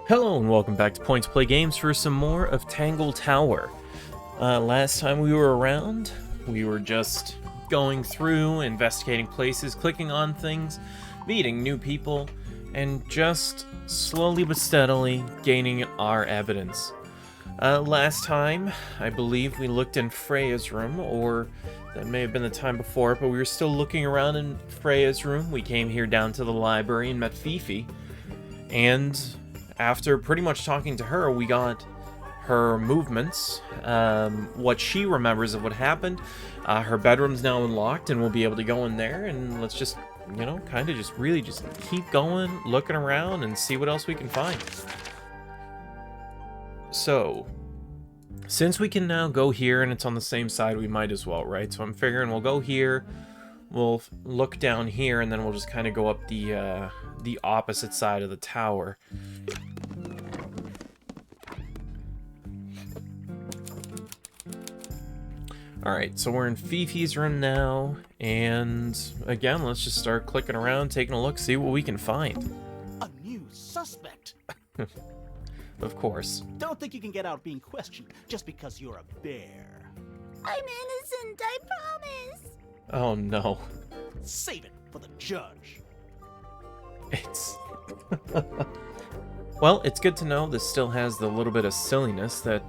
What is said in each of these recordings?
Hello and welcome back to Point to Play Games for some more of Tangle Tower. Last time we were around, we were just going through, investigating places, clicking on things, meeting new people, and just slowly but steadily gaining our evidence. Last time, I believe we looked in Freya's room, or that may have been the time before, but we were still looking around in Freya's room. We came here down to the library and met Fifi, and after pretty much talking to her, we got her movements, what she remembers of what happened. Her bedroom's now unlocked, and we'll be able to go in there, and let's just, you know, kind of just really just keep going, looking around, and see what else we can find. So, since we can now go here, and it's on the same side, we might as well, right? So I'm figuring we'll go here, we'll look down here, and then we'll just kind of go up the opposite side of the tower. Alright, so we're in Fifi's room now, and again, let's just start clicking around, taking a look, see what we can find. A new suspect. Of course. Don't think you can get out being questioned just because you're a bear. I'm innocent, I promise. Oh no. Save it for the judge. It's... Well, it's good to know this still has the little bit of silliness that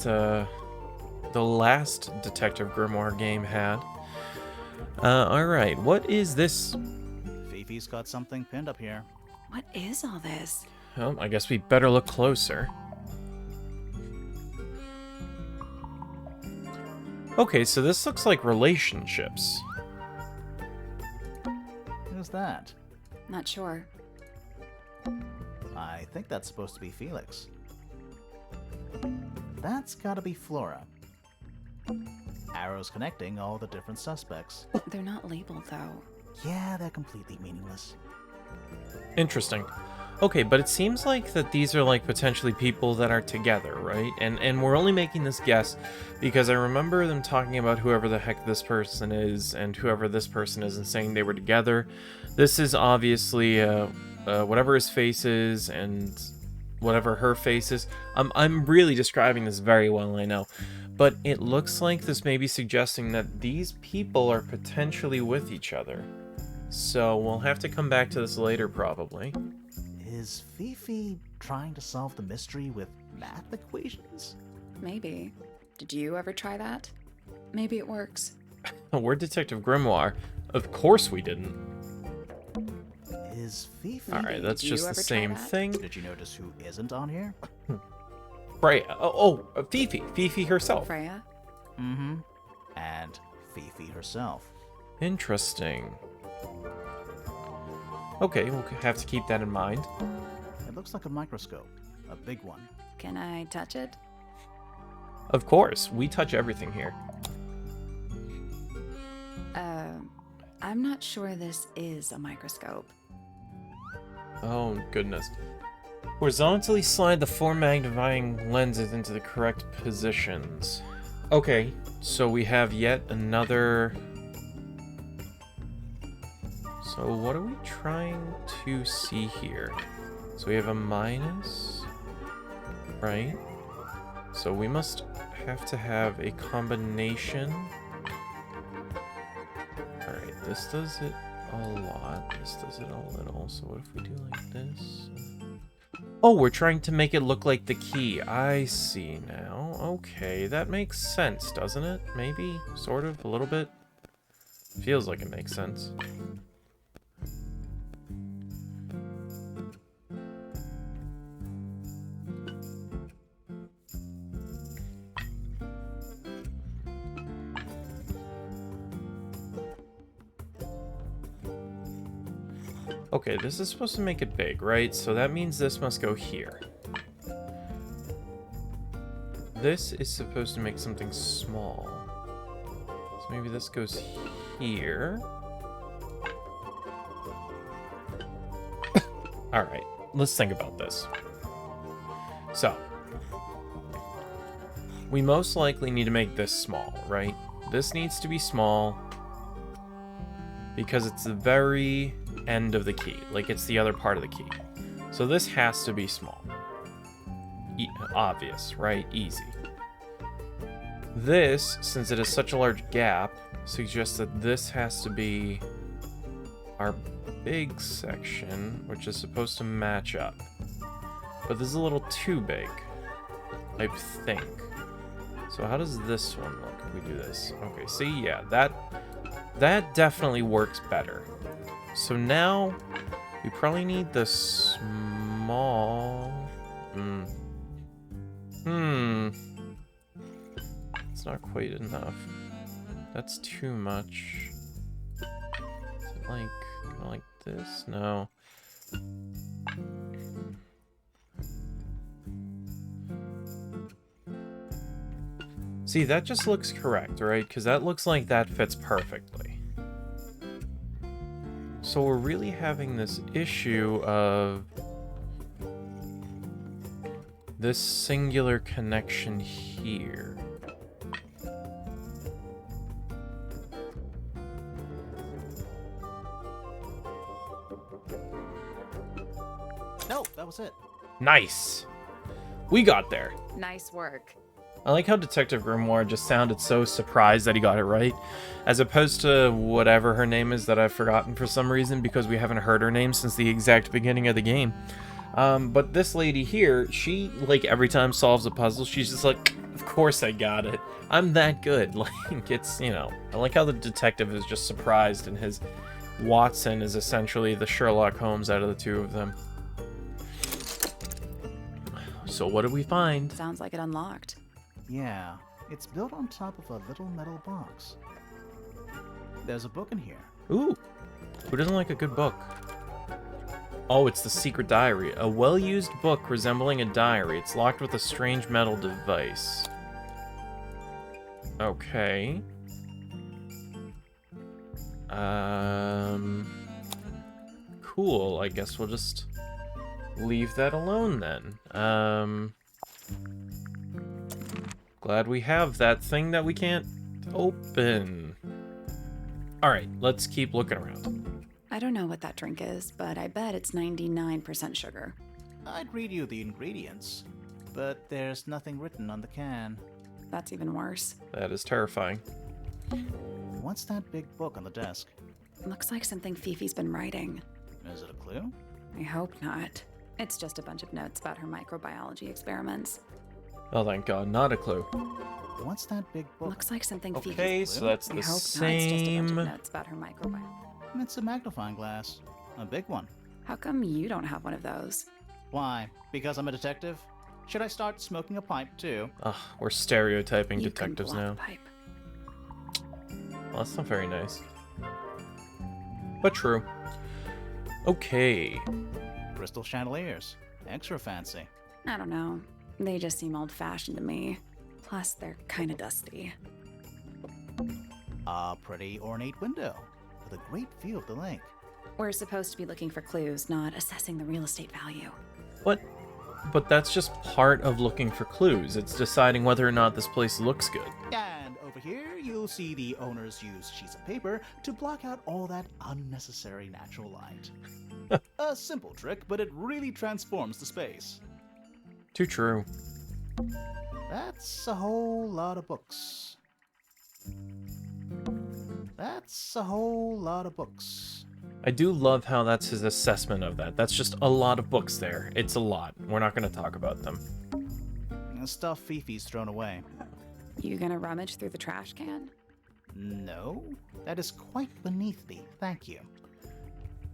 the last Detective Grimoire game had. Alright, what is this? Fifi's got something pinned up here. What is all this? Well, I guess we better look closer. Okay, so this looks like relationships. Who's that? Not sure. I think that's supposed to be Felix. That's gotta be Flora. Arrows connecting all the different suspects. They're not labeled, though. Yeah, they're completely meaningless. Interesting. Okay, but it seems like that these are like potentially people that are together, right? And we're only making this guess because I remember them talking about whoever the heck this person is and whoever this person is and saying they were together. This is obviously whatever his face is and whatever her face is. I'm really describing this very well, I know. But it looks like this may be suggesting that these people are potentially with each other. So we'll have to come back to this later, probably. Is Fifi trying to solve the mystery with math equations? Maybe. Did you ever try that? Maybe it works. We're Detective Grimoire. Of course we didn't. Is Fifi... Alright, that's Did you just the ever try same that? thing. Did you notice who isn't on here? Right. Fifi. Fifi herself. Freya? Mm-hmm. And Fifi herself. Interesting. Okay, we'll have to keep that in mind. It looks like a microscope. A big one. Can I touch it? Of course, we touch everything here. I'm not sure this is a microscope. Oh, goodness. Horizontally slide the four magnifying lenses into the correct positions. Okay, so we have yet another... So what are we trying to see here? So we have a minus, right? So we must have to have a combination. Alright, this does it a lot, this does it a little. So what if we do like this? Oh, we're trying to make it look like the key. I see now. Okay, that makes sense, doesn't it? Maybe, sort of, a little bit. Feels like it makes sense. Okay, this is supposed to make it big, right? So that means this must go here. This is supposed to make something small. So maybe this goes here. Alright, let's think about this. So, we most likely need to make this small, right? This needs to be small because it's the very end of the key. Like, it's the other part of the key. So this has to be small. obvious, right? Easy. This, since it is such a large gap, suggests that this has to be our big section, which is supposed to match up. But this is a little too big, I think. So how does this one look if we do this? Okay, see, yeah, that definitely works better. So now we probably need the small... It's not quite enough. That's too much. Is it like, kind of like this? No. See, that just looks correct, right? Because that looks like that fits perfectly. So we're really having this issue of this singular connection here. No, that was it. Nice! We got there. Nice work. I like how Detective Grimoire just sounded so surprised that he got it right, as opposed to whatever her name is that I've forgotten for some reason because we haven't heard her name since the exact beginning of the game. But this lady here, she, like, every time solves a puzzle, she's just like, of course I got it. I'm that good. Like, it's, you know, I like how the detective is just surprised and his Watson is essentially the Sherlock Holmes out of the two of them. So what did we find? Sounds like it unlocked. Yeah, it's built on top of a little metal box. There's a book in here. Ooh, who doesn't like a good book? Oh, it's the secret diary. A well-used book resembling a diary. It's locked with a strange metal device. Okay. Cool. I guess we'll just leave that alone then. Glad we have that thing that we can't open. Alright, let's keep looking around. I don't know what that drink is, but I bet it's 99% sugar. I'd read you the ingredients, but there's nothing written on the can. That's even worse. That is terrifying. What's that big book on the desk? Looks like something Fifi's been writing. Is it a clue? I hope not. It's just a bunch of notes about her microbiology experiments. Oh, thank God, not a clue. What's that big book? Looks like something Okay, Fifi's... so that's I the hope not. It's just a same. bunch of notes about her microbiology. It's a magnifying glass. A big one. How come you don't have one of those? Why? Because I'm a detective? Should I start smoking a pipe too? Ugh, we're stereotyping You can detectives blow now. the pipe. Well, that's not very nice. But true. Okay. Crystal chandeliers. Extra fancy. I don't know. They just seem old-fashioned to me. Plus, they're kind of dusty. A pretty ornate window with a great view of the lake. We're supposed to be looking for clues, not assessing the real estate value. What? But that's just part of looking for clues. It's deciding whether or not this place looks good. And over here, you'll see the owners use sheets of paper to block out all that unnecessary natural light. A simple trick, but it really transforms the space. Too true. That's a whole lot of books. That's a whole lot of books. I do love how that's his assessment of that. That's just a lot of books there. It's a lot. We're not going to talk about them. Stuff Fifi's thrown away. You gonna rummage through the trash can? No, that is quite beneath me, thank you.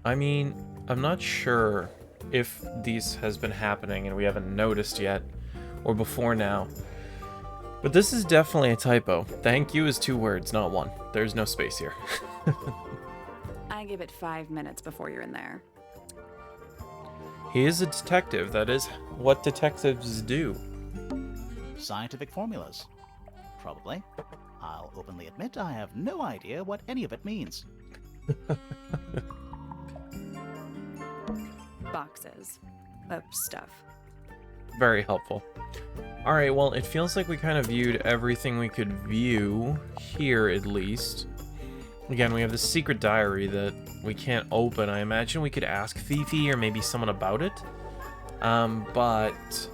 I mean, I'm not sure if these has been happening and we haven't noticed yet, or before now. But this is definitely a typo. Thank you is 2 words, not 1. There's no space here. I give it 5 minutes before you're in there. He is a detective. That is what detectives do. Scientific formulas. Probably. I'll openly admit I have no idea what any of it means. Boxes of stuff. Very helpful. Alright, well, it feels like we kind of viewed everything we could view, here at least. Again, we have this secret diary that we can't open. I imagine we could ask Fifi or maybe someone about it. But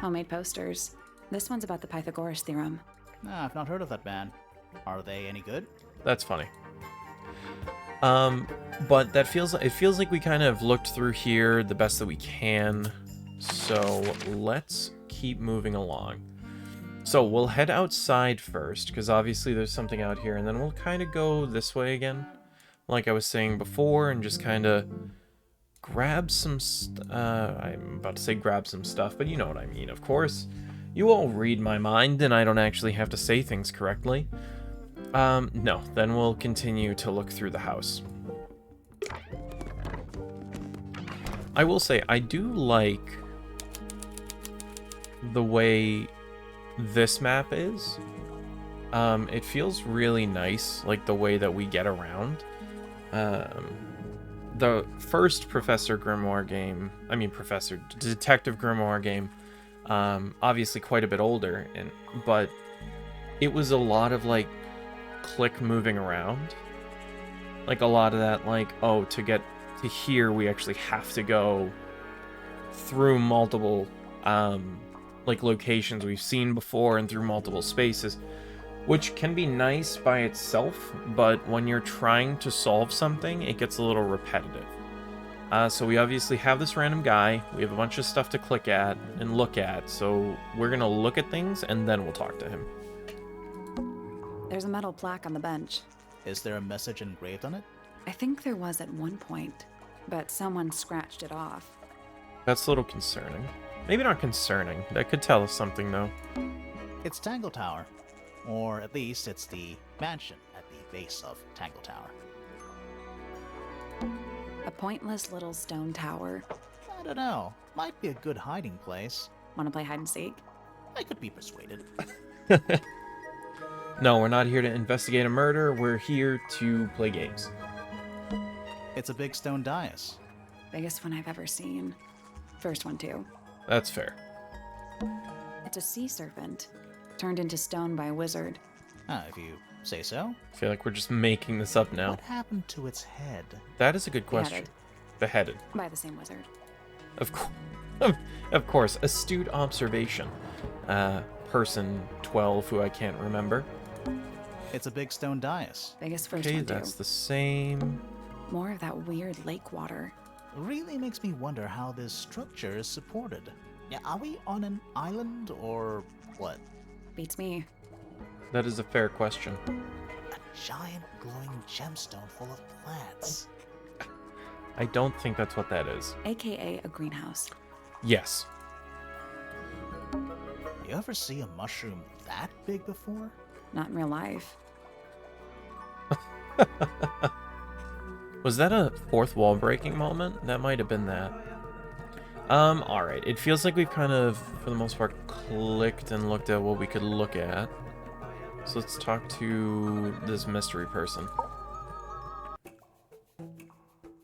Homemade posters. This one's about the Pythagoras theorem. Nah, I've not heard of that band. Are they any good? That's funny. But it feels like we kind of looked through here the best that we can. So let's keep moving along. So we'll head outside first, because obviously there's something out here, and then we'll kind of go this way again, like I was saying before, and just kind of grab some I'm about to say grab some stuff, but you know what I mean, of course. You all read my mind, and I don't actually have to say things correctly. No, then we'll continue to look through the house. I will say, I do like the way this map is. It feels really nice, like the way that we get around. The first Detective Grimoire game, obviously quite a bit older, but it was a lot of like click moving around, like a lot of that, like, oh, to get to here we actually have to go through multiple like locations we've seen before and through multiple spaces, which can be nice by itself, but when you're trying to solve something, it gets a little repetitive. So we obviously have this random guy, we have a bunch of stuff to click at and look at, so we're gonna look at things and then we'll talk to him. There's a metal plaque on the bench. Is there a message engraved on it? I think there was at one point, but someone scratched it off. That's a little concerning. Maybe not concerning. That could tell us something, though. It's Tangle Tower. Or at least it's the mansion at the base of Tangle Tower. A pointless little stone tower. I don't know. Might be a good hiding place. Want to play hide and seek? I could be persuaded. No, we're not here to investigate a murder. We're here to play games. It's a big stone dais. Biggest one I've ever seen. First one, too. That's fair. It's a sea serpent, turned into stone by a wizard. If you say so. I feel like we're just making this up now. What happened to its head? That is a good question. Beheaded. By the same wizard. Of course. Astute observation. Person 12, who I can't remember. It's a big stone dais. Biggest first Okay, one, too. that's the same. More of that weird lake water. Really makes me wonder how this structure is supported. Yeah, are we on an island or what? Beats me. That is a fair question. A giant glowing gemstone full of plants. I don't think that's what that is. AKA a greenhouse. Yes. You ever see a mushroom that big before? Not in real life. Was that a fourth wall breaking moment? That might have been that. Alright. It feels like we've kind of, for the most part, clicked and looked at what we could look at. So let's talk to this mystery person.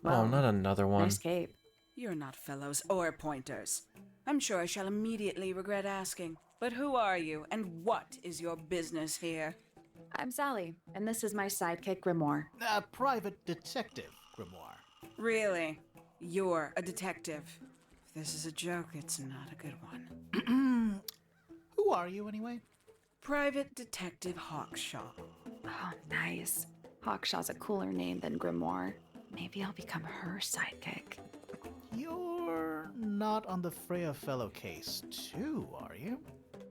Well, oh, not another one. Nice cape. You're not fellows or pointers. I'm sure I shall immediately regret asking. But who are you, and what is your business here? I'm Sally, and this is my sidekick, Grimoire. A private detective, Grimoire. Really? You're a detective. If this is a joke, it's not a good one. Who are you, anyway? Private Detective Hawkshaw. Oh, nice. Hawkshaw's a cooler name than Grimoire. Maybe I'll become her sidekick. You're not on the Freya Fellow case, too, are you?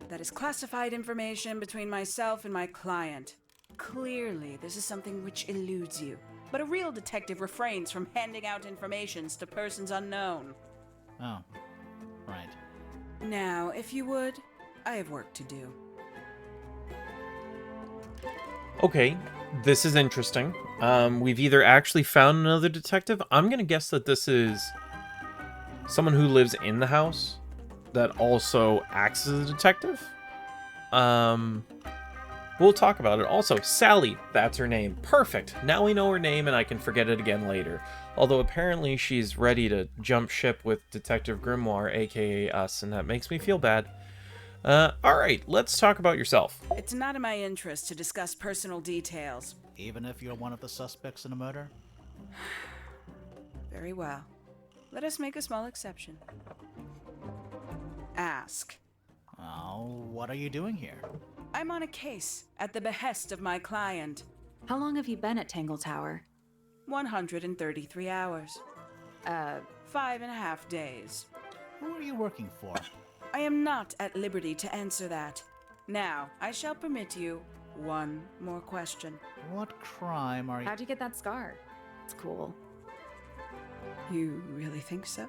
That is classified information between myself and my client. Clearly, this is something which eludes you. But a real detective refrains from handing out informations to persons unknown. Oh, right. Now, if you would, I have work to do. Okay, this is interesting. We've either actually found another detective. I'm gonna guess that this is someone who lives in the house that also acts as a detective. We'll talk about it. Also, Sally, that's her name. Perfect. Now we know her name and I can forget it again later. Although apparently she's ready to jump ship with Detective Grimoire, aka us, and that makes me feel bad. Alright, let's talk about yourself. It's not in my interest to discuss personal details. Even if you're one of the suspects in a murder? Very well. Let us make a small exception. Ask. What are you doing here? I'm on a case at the behest of my client. How long have you been at Tangle Tower? 133 hours. 5.5 days. Who are you working for? I am not at liberty to answer that. Now, I shall permit you one more question. What crime are you... How'd you get that scar? It's cool. You really think so?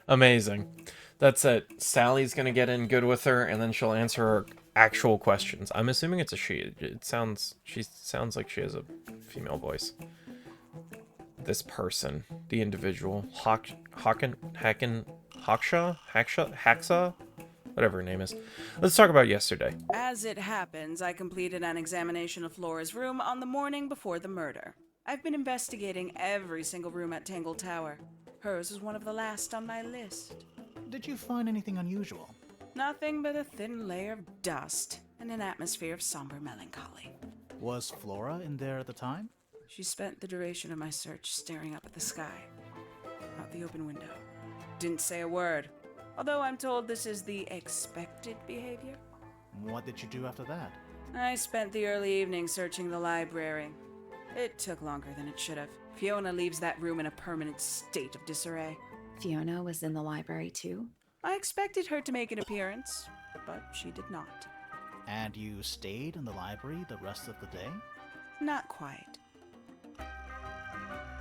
Amazing. That's it. Sally's gonna get in good with her, and then she'll answer her actual questions. I'm assuming it's a she. She sounds like she has a female voice. This person, the individual, Hacksaw, whatever her name is. Let's talk about yesterday. As it happens, I completed an examination of Flora's room on the morning before the murder. I've been investigating every single room at Tangle Tower. Hers was one of the last on my list. Did you find anything unusual? Nothing but a thin layer of dust and an atmosphere of somber melancholy. Was Flora in there at the time? She spent the duration of my search staring up at the sky, out the open window. Didn't say a word, although I'm told this is the expected behavior. What did you do after that? I spent the early evening searching the library. It took longer than it should have. Fiona leaves that room in a permanent state of disarray. Fiona was in the library too? I expected her to make an appearance, but she did not. And you stayed in the library the rest of the day? Not quite.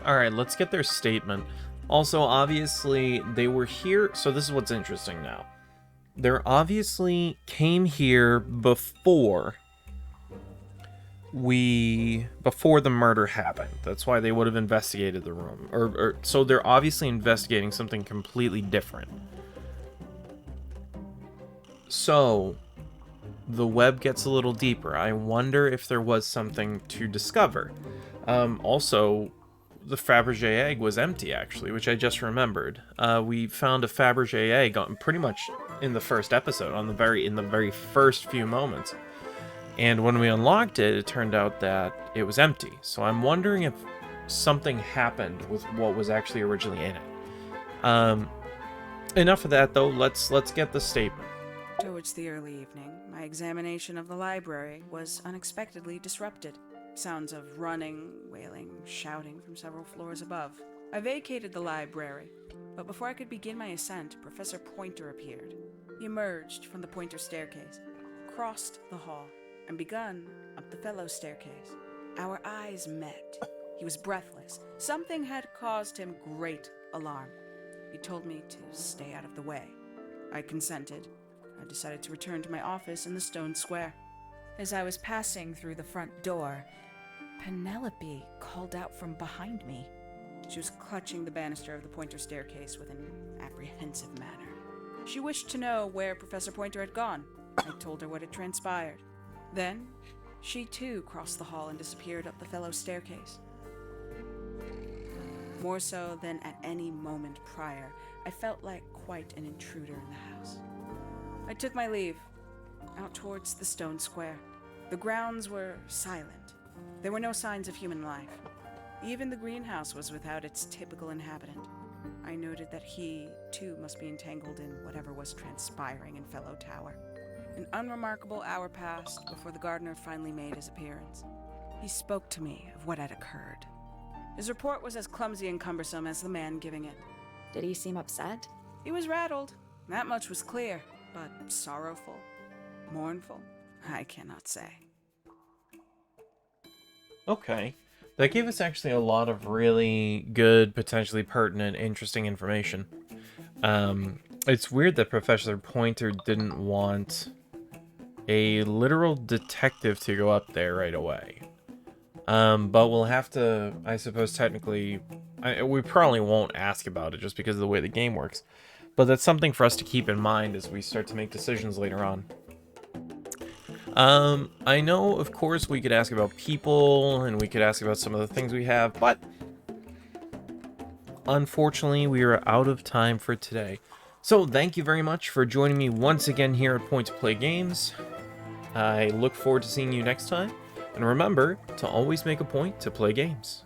Alright, let's get their statement. Also, obviously, they were here... So this is what's interesting now. They're obviously came here before the murder happened. That's why they would have investigated the room. So they're obviously investigating something completely different. So the web gets a little deeper. I wonder if there was something to discover. Also, the Fabergé egg was empty, actually, which I just remembered. We found a Fabergé egg pretty much in the first episode, in the very first few moments. And when we unlocked it, it turned out that it was empty. So I'm wondering if something happened with what was actually originally in it. Enough of that, though. Let's get the statement. Towards the early evening, my examination of the library was unexpectedly disrupted. Sounds of running, wailing, shouting from several floors above. I vacated the library, but before I could begin my ascent, Professor Pointer appeared. He emerged from the Pointer staircase, crossed the hall, and begun up the fellow staircase. Our eyes met. He was breathless. Something had caused him great alarm. He told me to stay out of the way. I consented. I decided to return to my office in the stone square. As I was passing through the front door, Penelope called out from behind me. She was clutching the banister of the Pointer staircase with an apprehensive manner. She wished to know where Professor Pointer had gone. I told her what had transpired. Then, she too crossed the hall and disappeared up the fellow staircase. More so than at any moment prior, I felt like quite an intruder in the house. I took my leave, out towards the stone square. The grounds were silent. There were no signs of human life. Even the greenhouse was without its typical inhabitant. I noted that he, too, must be entangled in whatever was transpiring in Fellow Tower. An unremarkable hour passed before the gardener finally made his appearance. He spoke to me of what had occurred. His report was as clumsy and cumbersome as the man giving it. Did he seem upset? He was rattled. That much was clear, but sorrowful, mournful, I cannot say. Okay. That gave us actually a lot of really good, potentially pertinent, interesting information. It's weird that Professor Pointer didn't want a literal detective to go up there right away. But we'll have to, I suppose, technically... we probably won't ask about it just because of the way the game works. But that's something for us to keep in mind as we start to make decisions later on. I know, of course, we could ask about people, and we could ask about some of the things we have, but... unfortunately, we are out of time for today. So, thank you very much for joining me once again here at Point to Play Games. I look forward to seeing you next time. And remember to always make a point to play games.